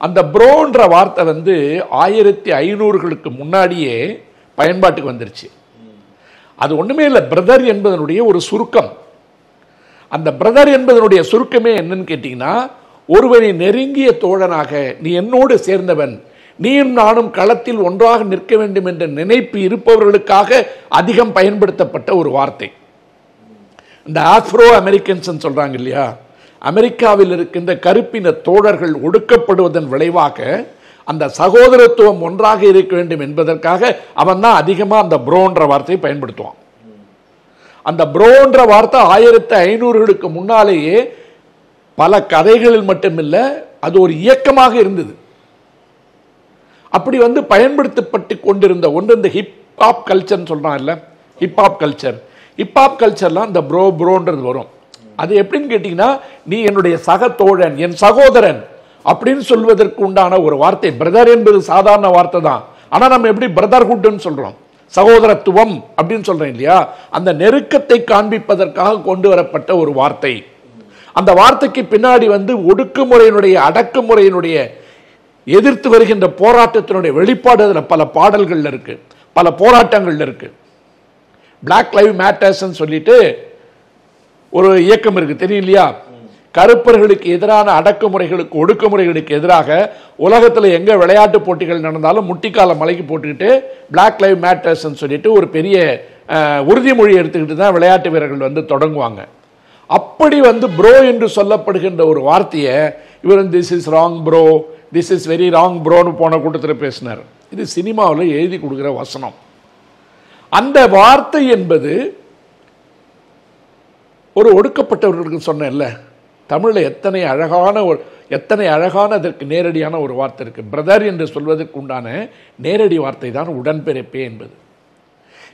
அந்த ப்ரோன்ற வார்த்தை 1500களுக்கு முன்னாடியே பயன்பாட்டுக்கு வந்துருச்சு. அது ஒண்ணுமே இல்லை, பிரதர் என்பதனுடைய ஒரு சுருக்கம். அந்த பிரதர் என்பதனுடைய சுருக்கமே என்னன்னு கேட்டீங்கன்னா, ஒருவனை நெருங்கிய தோழனாக, நீ என்னோடு சேர்ந்தவன், நீயும் நானும் களத்தில் ஒன்றாக நிற்க வேண்டும் என்ற நினைப்பு இருப்பவர்களுக்காக அதிகம் பயன்படுத்தப்பட்ட ஒரு வார்த்தை. இந்த ஆப்ரோ அமெரிக்கன்ஸ் சொல்றாங்க இல்லையா, அமெரிக்காவில் இருக்கின்ற கருப்பின தோழர்கள் ஒடுக்கப்படுவதன் விளைவாக அந்த சகோதரத்துவம் ஒன்றாக இருக்க வேண்டும் என்பதற்காக அவன் தான் அதிகமாக அந்த ப்ரோன்ற வார்த்தையை பயன்படுத்துவான். அந்த ப்ரோன்ற வார்த்தை 1500களுக்கு முன்னாலேயே பல கதைகளில் மட்டுமில்லை, அது ஒரு இயக்கமாக இருந்தது. அப்படி பயன்படுத்தப்பட்டு கொண்டிருந்த ஒன்று இந்த ஹிப்ஹாப் கல்ச்சர்னு சொல்றான் இல்ல, ஹிப்ஹாப் கல்ச்சர்லாம் இந்த ப்ரோன்றது வரும். அது எப்படின்னு கேட்டீங்கன்னா, நீ என்னுடைய சக தோழன், என் சகோதரன் அப்படின்னு சொல்வதற்கு உண்டான ஒரு வார்த்தை. பிரதர் என்பது சாதாரண வார்த்தை தான். ஆனா நம்ம எப்படி பிரதர்ஹுட்னு சொல்றோம், சகோதரத்துவம் அப்படின்னு சொல்றேன் இல்லையா, அந்த நெருக்கத்தை காண்பிப்பதற்காக கொண்டு வரப்பட்ட ஒரு வார்த்தை. அந்த வார்த்தைக்கு பின்னாடி ஒடுக்குமுறையினுடைய, அடக்குமுறையினுடைய எதிர்த்து வருகின்ற போராட்டத்தினுடைய வெளிப்பாடு அதில் பல பாடல்கள் இருக்கு, பல போராட்டங்கள் இருக்கு. பிளாக் லைவ் மேட்டர்ஸ் சொல்லிட்டு ஒரு இயக்கம் இருக்கு, தெரியும் இல்லையா? கருப்பர்களுக்கு எதிரான அடக்குமுறைகளுக்கு, ஒடுக்குமுறைகளுக்கு எதிராக உலகத்தில் எங்க விளையாட்டு போட்டிகள் நடந்தாலும் முட்டிக்கால மலைக்கு போட்டுக்கிட்டு பிளாக் லைவ் மேட்டர்ஸ் சொல்லிட்டு ஒரு பெரிய உறுதிமொழி எடுத்துக்கிட்டு தான் விளையாட்டு வீரர்கள் தொடங்குவாங்க. அப்படி ப்ரோ என்று சொல்லப்படுகின்ற ஒரு வார்த்தையை இவர் this is wrong bro, this is very wrong ப்ரோன்னு போன கூட்டத்தில் பேசினார். இது சினிமாவில் எழுதி கொடுக்குற வசனம். அந்த வார்த்தை என்பது ஒரு ஒடுக்கப்பட்டவர்களுக்கு சொன்னேன்ல, தமிழில் எத்தனை அழகான அதற்கு நேரடியான ஒரு வார்த்தை இருக்கு. பிரதர் என்று சொல்வதற்கு உண்டான நேரடி வார்த்தை தான் உடன்பிறப்பே என்பது.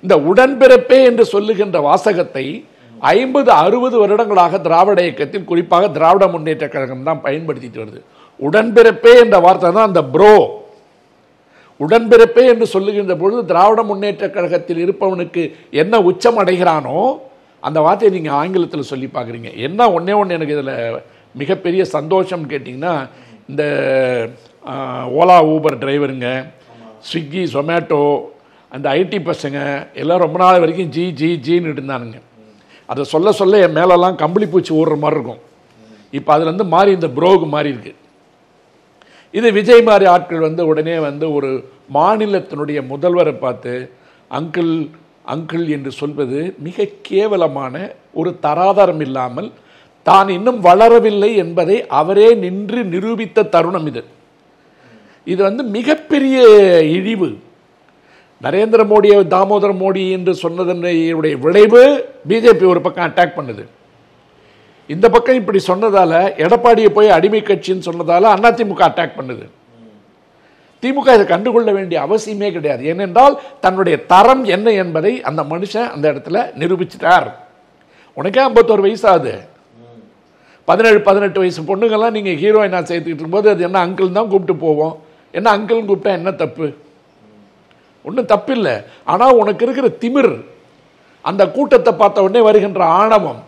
இந்த உடன்பிறப்பே என்று சொல்லுகின்ற வாசகத்தை 50-60 வருடங்களாக திராவிட இயக்கத்தில், குறிப்பாக திராவிட முன்னேற்ற கழகம் தான் பயன்படுத்திட்டு வருது. உடன்பிறப்பே என்ற வார்த்தை தான் அந்த ப்ரோ. உடன்பிறப்பே என்று சொல்லுகின்ற பொழுது திராவிட முன்னேற்ற கழகத்தில் இருப்பவனுக்கு என்ன உச்சம் அடைகிறானோ அந்த வார்த்தையை நீங்கள் ஆங்கிலத்தில் சொல்லி பார்க்குறீங்க. என்ன ஒன்றே எனக்கு இதில் மிகப்பெரிய சந்தோஷம் கேட்டிங்கன்னா, இந்த ஓலா ஊபர் டிரைவருங்க, ஸ்விக்கி ஜொமேட்டோ, அந்த ஐடி பசங்க எல்லாம் ரொம்ப நாள் வரைக்கும் ஜி ஜி ஜின்னு இருந்தானுங்க. அதை சொல்ல சொல்ல என் மேலெல்லாம் கம்பளி பூச்சி ஊடுற மாதிரி இருக்கும். இப்போ அதுலேருந்து மாறி இந்த ப்ரோவுக்கு மாறி இருக்கு. இது விஜய் மாதிரி ஆட்கள் உடனே ஒரு மாநிலத்தினுடைய முதல்வரை பார்த்து அங்கிள் அங்கிள் என்று சொல்வது மிக கேவலமான, ஒரு தராதரம் இல்லாமல், தான் இன்னும் வளரவில்லை என்பதை அவரே நின்று நிரூபித்த தருணம் இது. இது மிகப்பெரிய இழிவு. நரேந்திர மோடியை தாமோதர மோடி என்று சொன்னதனுடைய விளைவு பிஜேபி ஒரு பக்கம் அட்டாக் பண்ணுது. இந்த பக்கம் இப்படி சொன்னதால, எடப்பாடியை போய் அடிமை கட்சின்னு சொன்னதால அதிமுக அட்டாக் பண்ணுது. திமுக இதை கண்டுகொள்ள வேண்டிய அவசியமே கிடையாது. ஏனென்றால் தன்னுடைய தரம் என்ன என்பதை அந்த மனுஷன் அந்த இடத்துல நிரூபிச்சிட்டார். உனக்கே 51 வயசு ஆகுது, 17-18 வயசு பொண்ணுங்கள்லாம் நீங்கள் ஹீரோயினா சேர்த்துக்கிட்டு இருக்கும்போது அது என்ன அங்கிள் தான் கூப்பிட்டு போவோம். என்ன அங்கிள்னு கூப்பிட்டா என்ன தப்பு? ஒன்றும் தப்பு இல்லை. ஆனால் உனக்கு இருக்கிற திமிர், அந்த கூட்டத்தை பார்த்த உடனே வருகின்ற ஆணவம்,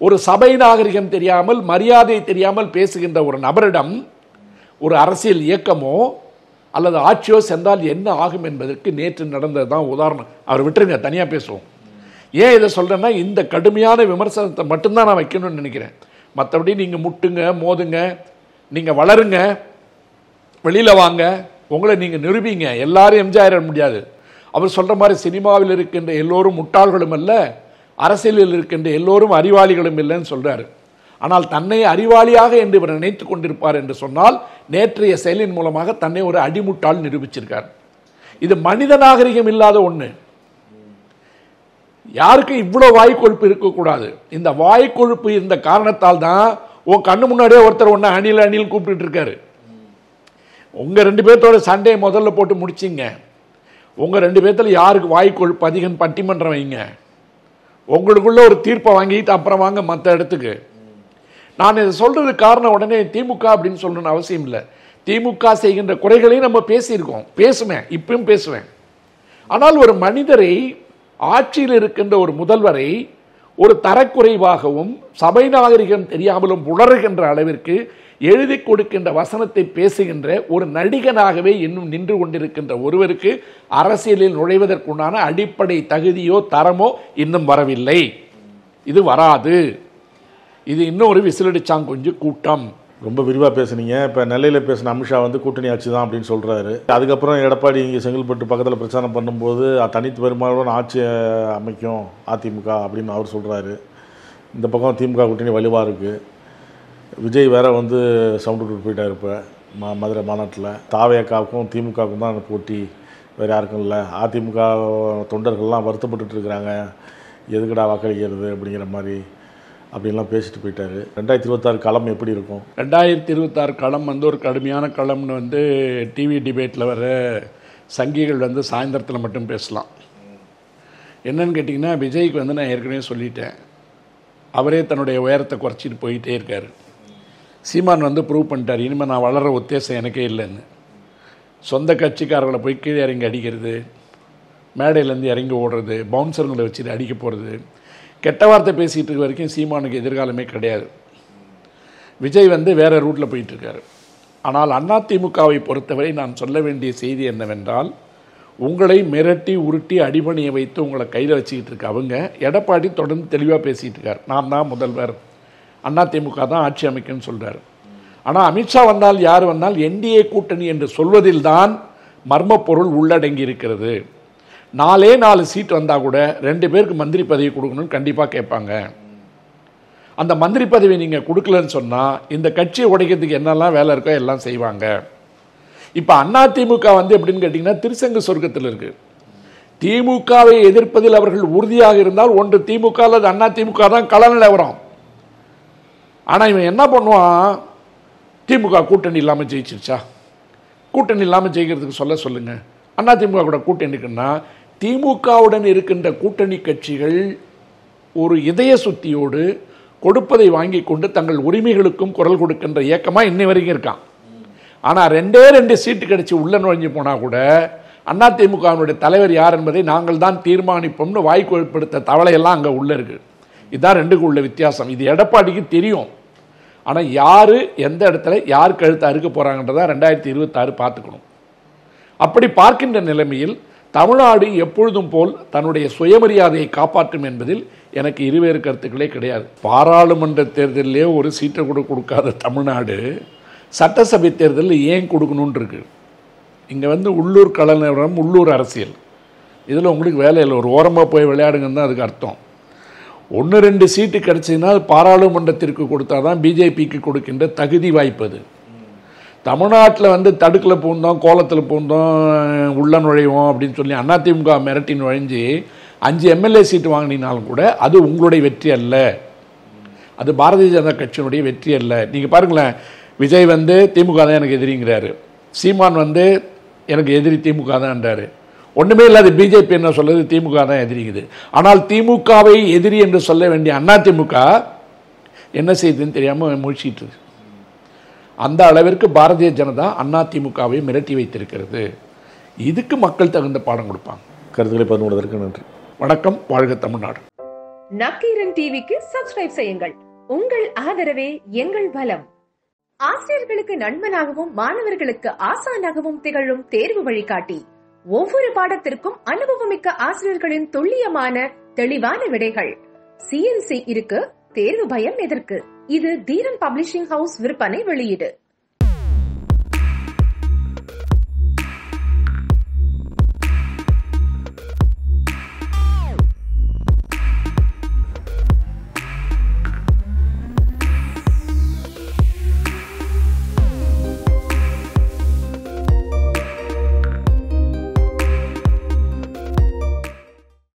ஒரு சபை நாகரிகம் தெரியாமல், மரியாதை தெரியாமல் பேசுகின்ற ஒரு நபரிடம் ஒரு அரசியல் இயக்கமோ அல்லது ஆட்சியோ சென்றால் என்ன ஆகும் என்பதற்கு நேற்று நடந்தது தான் உதாரணம். அவர் விட்டுருங்க, தனியாக பேசுவோம். ஏன் இதை சொல்கிறேன்னா, இந்த கடுமையான விமர்சனத்தை மட்டும்தான் நான் வைக்கணும்னு நினைக்கிறேன். மற்றபடி நீங்கள் முட்டுங்க, மோதுங்க, நீங்கள் வளருங்க, வெளியில் வாங்க, உங்களை நீங்கள் நிரூபிங்க. எல்லாரும் எம்ஜிஆர் முடியாது. அவர் சொல்கிற மாதிரி சினிமாவில் இருக்கின்ற எல்லோரும் முட்டாள்களும் அல்ல, அரசியலில் இருக்கின்ற எல்லோரும் அறிவாளிகளும் இல்லைன்னு சொல்கிறார். ஆனால் தன்னை அறிவாளியாக என்று இவர் நினைத்து கொண்டிருப்பார் என்று சொன்னால், நேற்றைய செயலின் மூலமாக தன்னை ஒரு அடிமுட்டால் நிரூபிச்சிருக்கார். இது மனித நாகரிகம் இல்லாத ஒன்று. யாருக்கும் இவ்வளோ வாய்க்கொழுப்பு இருக்கக்கூடாது. இந்த வாய்க்கொழுப்பு இருந்த காரணத்தால் தான் உன் கண்ணு முன்னாடியே ஒருத்தர் ஒன்று அணில் அணில் கூப்பிட்டு இருக்காரு. உங்கள் 2 பேர்த்தோட சண்டையை முதல்ல போட்டு முடிச்சிங்க. உங்கள் 2 பேர்த்தில் யாருக்கு வாய்க்கொழுப்பு அதிகம் பட்டிமன்றம் வைங்க. உங்களுக்குள்ள ஒரு தீர்ப்பை வாங்கிட்டு அப்புறம் வாங்க மற்ற இடத்துக்கு. நான் இதை சொல்றதுக்கு காரணம் உடனே திமுக அப்படின்னு சொல்லணும்னு அவசியம் இல்லை. திமுக செய்கின்ற குறைகளையும் நம்ம பேசியிருக்கோம், பேசுவேன், இப்பயும் பேசுவேன். ஆனால் ஒரு மனிதரை, ஆட்சியில் இருக்கின்ற ஒரு முதல்வரை ஒரு தரக்குறைவாகவும் சபை நாகரிகம் தெரியாமலும் உணர்கின்ற அளவிற்கு எழுதி கொடுக்கின்ற வசனத்தை பேசுகின்ற ஒரு நடிகனாகவே இன்னும் நின்று கொண்டிருக்கின்ற ஒருவருக்கு அரசியலில் நுழைவதற்குண்டான அடிப்படை தகுதியோ தரமோ இன்னும் வரவில்லை. இது வராது. இது இன்னும் ஒரு விசிலடிச்சாங்க கொஞ்சம் கூட்டம். ரொம்ப விரிவாக பேசுனீங்க. இப்போ நெல்லையில் பேசின அமித்ஷா வந்து கூட்டணி ஆட்சி தான் அப்படின்னு சொல்கிறாரு. அதுக்கப்புறம் எடப்பாடி இங்கே செங்கல்பட்டு பக்கத்தில் பிரச்சாரம் பண்ணும்போது தனித்து பெரும்பாலும் ஆட்சி அமைக்கும் அதிமுக அப்படின்னு அவர் சொல்கிறாரு. இந்த பக்கம் திமுக கூட்டணி வலுவாக இருக்குது. விஜய் வேற வந்து சவுண்டு விட்டு போயிட்டார். இப்போ மதுரை மாநாட்டில் தாவேக்காவுக்கும் திமுகவுக்கும் தான் போட்டி, வேறு யாருக்கும் இல்லை. அதிமுக தொண்டர்கள்லாம் வருத்தப்பட்டு இருக்கிறாங்க, எதுக்கடா வாக்களிக்கிறது அப்படிங்கிற மாதிரி அப்படின்லாம் பேசிட்டு போயிட்டார். 2026 களம் எப்படி இருக்கும்? 2026 களம் வந்து ஒரு கடுமையான களம்னு வந்து டிவி டிபேட்டில் வர சங்கிகள் வந்து சாயந்தரத்தில் மட்டும் பேசலாம். என்னன்னு கேட்டிங்கன்னா, விஜய்க்கு வந்து நான் ஏற்கனவே சொல்லிட்டேன், அவரே தன்னுடைய உயரத்தை குறைச்சிட்டு போயிட்டே இருக்கார். சீமான் வந்து ப்ரூவ் பண்ணிட்டார், இனிமேல் நான் வளர்கிற உத்தேசம் எனக்கே இல்லைன்னு. சொந்த கட்சிக்காரர்களை போய் கீழே இறங்கி அடிக்கிறது, மேடையிலேருந்து இறங்கி ஓடுறது, பவுன்சருங்களை வச்சுட்டு அடிக்க போகிறது, கெட்ட வார்த்தை பேசிகிட்டு இருக்க வரைக்கும் சீமானுக்கு எதிர்காலமே கிடையாது. விஜய் வந்து வேறு ரூட்டில் போயிட்டுருக்காரு. ஆனால் அதிமுகவை பொறுத்தவரை நான் சொல்ல வேண்டிய செய்தி என்னவென்றால், உங்களை மிரட்டி உருட்டி அடிபணியை வைத்து உங்களை கையில் வச்சுக்கிட்டு இருக்க அவங்க, எடப்பாடி தொடர்ந்து தெளிவாக பேசிகிட்டு இருக்கார். நான் தான் முதல்வர், அதிமுக தான் ஆட்சி அமைக்குன்னு சொல்கிறார். ஆனால் அமித்ஷா வந்தால் யார் வந்தால் என்டிஏ கூட்டணி என்று சொல்வதில் தான் மர்ம பொருள் உள்ளடங்கி இருக்கிறது. 4 சீட் வந்தால் கூட 2 பேருக்கு மந்திரி பதவி கொடுக்கணும்னு கண்டிப்பாக கேட்பாங்க. அந்த மந்திரி பதவி நீங்கள் கொடுக்கலன்னு சொன்னால் இந்த கட்சியை உடைக்கிறதுக்கு என்னெல்லாம் வேலை இருக்கோ எல்லாம் செய்வாங்க. இப்போ அதிமுக வந்து எப்படின்னு கேட்டிங்கன்னா, திருசங்க சொர்க்கத்தில் இருக்குது. திமுகவை எதிர்ப்பதில் அவர்கள் உறுதியாக இருந்தால் ஒன்று திமுக அல்லது அதிமுக தான் கள நிலவரம். ஆனால் இவன் என்ன பண்ணுவான், திமுக கூட்டணி இல்லாமல் ஜெயிச்சிருச்சா, கூட்டணி இல்லாமல் ஜெயிக்கிறதுக்கு சொல்லுங்கள். அதிமுக கூட கூட்டணி இருக்குன்னா, திமுகவுடன் இருக்கின்ற கூட்டணி கட்சிகள் ஒரு இதய சுத்தியோடு கொடுப்பதை வாங்கி கொண்டு தங்கள் உரிமைகளுக்கும் குரல் கொடுக்கின்ற இயக்கமாக இன்னை வரைக்கும் இருக்கான். ஆனால் 2 சீட்டு கிடைச்சி உள்ள நுழைஞ்சு போனால் கூட அதிமுகவினுடைய தலைவர் யார் என்பதை நாங்கள் தான் தீர்மானிப்போம்னு வாய்க்கொழுப்படுத்த தவளையெல்லாம் அங்கே உள்ள இருக்குது. இதுதான் 2க்கும் உள்ள வித்தியாசம். இது எடப்பாடிக்கு தெரியும். ஆனால் யார் எந்த இடத்துல யார் கழுத்தை அறுக்க போகிறாங்கன்றதா 2026 பார்த்துக்கணும். அப்படி பார்க்கின்ற நிலைமையில் தமிழ்நாடு எப்பொழுதும் போல் தன்னுடைய சுயமரியாதையை காப்பாற்றும் என்பதில் எனக்கு இருவேறு கருத்துக்களே கிடையாது. பாராளுமன்ற தேர்தலிலே ஒரு சீட்டை கூட கொடுக்காத தமிழ்நாடு சட்டசபை தேர்தலில் ஏன் கொடுக்கணும்னு இருக்கு. இங்கே வந்து உள்ளூர் கள நிலவரம், உள்ளூர் அரசியல், இதில் உங்களுக்கு வேலை இல்லை. ஒரு ஓரமாக போய் விளையாடுங்கன்னு தான் அதுக்கு அர்த்தம். 1-2 சீட்டு கிடச்சின்னா பாராளுமன்றத்திற்கு கொடுத்தா தான் பிஜேபிக்கு கொடுக்கின்ற தகுதி வாய்ப்பது. தமிழ்நாட்டில் வந்து தடுக்கில் பூந்தோம், கோலத்தில் பூந்தோம், உள்ள நுழைவோம் அப்படின்னு சொல்லி அதிமுக மிரட்டி நுழைஞ்சி 5 எம்எல்ஏ சீட்டு வாங்கினாலும் கூட அது உங்களுடைய வெற்றி அல்ல, அது பாரதிய ஜனதா கட்சியினுடைய வெற்றி அல்ல. நீங்கள் பாருங்களேன், விஜய் வந்து திமுக தான் எனக்கு எதிரிங்கிறாரு, சீமான் வந்து எனக்கு எதிரி திமுக தான்ன்றாரு. ஒன்றுமே இல்லாத பிஜேபி என்ன சொல்லுது, திமுக தான் எதிரிக்குது. ஆனால் திமுகவை எதிரி என்று சொல்ல வேண்டிய அதிமுக என்ன செய்யுதுன்னு தெரியாமல் முழிச்சிட்டு இருக்கு. அந்த அளவிற்கு பாரதிய ஜனதா அதிமுகவை மிரட்டி வைத்திருக்கிறது. இதுக்கு மக்கள் தகுந்த பாடம் கொடுப்பாங்க. கருத்துக்களை பகிர்ந்து கொண்டதற்கு நன்றி. வணக்கம். வாழ்க தமிழ்நாடு. நக்கீரன் டிவிக்கு சப்ஸ்கிரைப் செய்யுங்கள். உங்கள் ஆதரவே எங்கள் பலம். ஆசிரியர்களுக்கு நண்பனாகவும் மாணவர்களுக்கு ஆசானாகவும் திகழும் தேர்வு வழிகாட்டி. ஒவ்வொரு பாடத்திற்கும் அனுபவமிக்க ஆசிரியர்களின் துல்லியமான தெளிவான விடைகள். CNC இருக்கு, தேர்வு பயம் எதற்கு? இது தீரன் பப்ளிஷிங் ஹவுஸ் விற்பனை வெளியீடு.